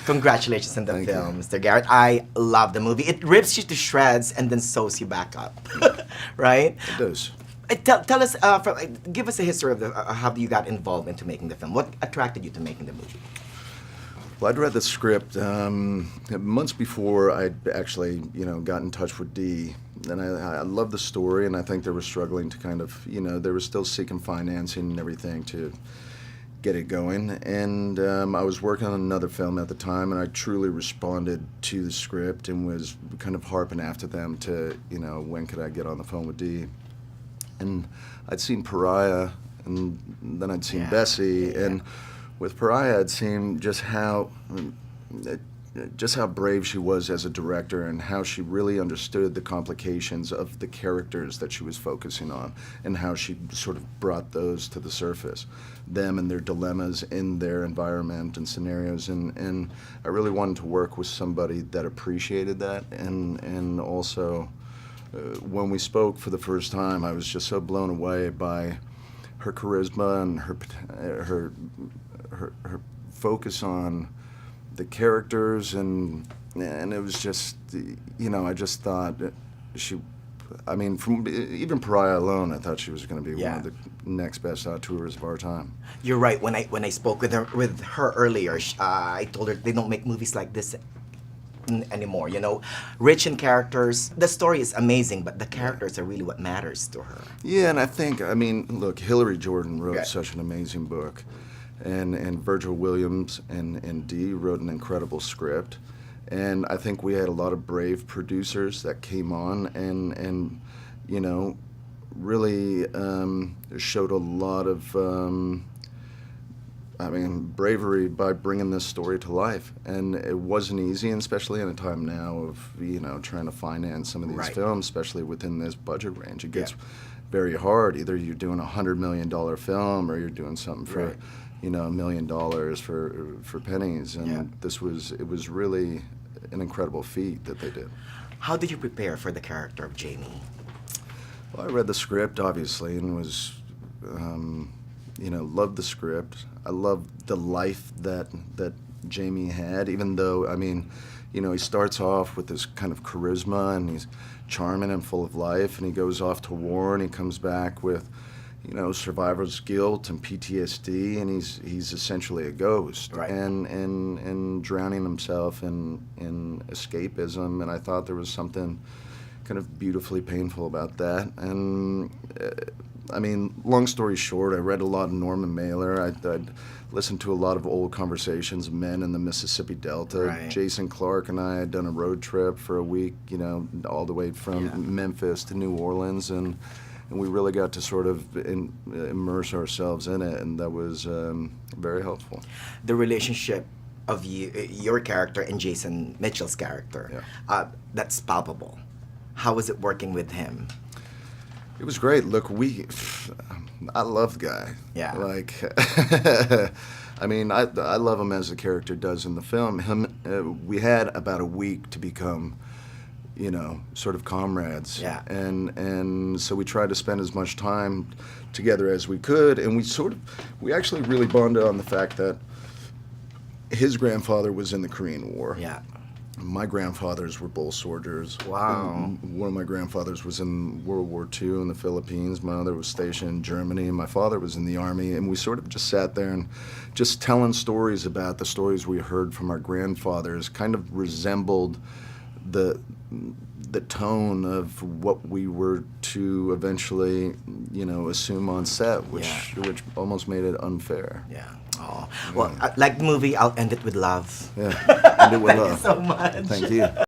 Congratulations on the Thank film, you. Mr. Garrett. I love the movie. It rips you to shreds and then sews you back up, right? It does. Tell us, give us a history of how you got involved into making the film. What attracted you to making the movie? Well, I'd read the script months before I'd actually, got in touch with Dee, and I loved the story, and I think they were struggling to kind of, they were still seeking financing and everything to get it going. And I was working on another film at the time, and I truly responded to the script and was kind of harping after them to, when could I get on the phone with Dee? And I'd seen Pariah, and then I'd seen Bessie, and with Pariah, I'd seen just how brave she was as a director and how she really understood the complications of the characters that she was focusing on and how she sort of brought those to the surface, them and their dilemmas in their environment and scenarios. And I really wanted to work with somebody that appreciated that. And also, when we spoke for the first time, I was just so blown away by her charisma and her focus on the characters, and it was just, I just thought from even Pariah alone, I thought she was going to be one of the next best auteurs of our time. You're right. When I spoke with her earlier, I told her they don't make movies like this anymore. Rich in characters. The story is amazing, but the characters are really what matters to her. Yeah, and I think, look, Hillary Jordan wrote such an amazing book. And Virgil Williams and Dee wrote an incredible script. And I think we had a lot of brave producers that came on and really showed a lot of, bravery by bringing this story to life. And it wasn't easy, and especially in a time now of, trying to finance some of these films, especially within this budget range. It gets very hard. Either you're doing $100 million film or you're doing something for... $1 million for pennies, and it was really an incredible feat that they did. How did you prepare for the character of Jamie? Well, I read the script, obviously, and was, loved the script. I loved the life that Jamie had, even though, he starts off with this kind of charisma, and he's charming and full of life, and he goes off to war, and he comes back with survivor's guilt and PTSD, and he's essentially a ghost, and drowning himself in escapism. And I thought there was something kind of beautifully painful about that. And long story short, I read a lot of Norman Mailer. I'd listened to a lot of old conversations of men in the Mississippi Delta. Jason Clarke and I had done a road trip for a week, all the way from Memphis to New Orleans, and we really got to sort of immerse ourselves in it, and that was very helpful. The relationship of your character and Jason Mitchell's character, that's palpable. How was it working with him? It was great. Look, I love the guy. Yeah. I love him as the character does in the film. We had about a week to become sort of comrades. Yeah. And so we tried to spend as much time together as we could, and we actually really bonded on the fact that his grandfather was in the Korean War. Yeah. My grandfathers were both soldiers. Wow. One of my grandfathers was in World War II in the Philippines. My other was stationed in Germany, and my father was in the Army. And we sort of just sat there and just telling stories about the stories we heard from our grandfathers kind of resembled the tone of what we were to eventually, assume on set, which almost made it unfair. Yeah. Oh. Well, like the movie, I'll end it with love. Yeah. End it with love. Thank you so much. Thank you.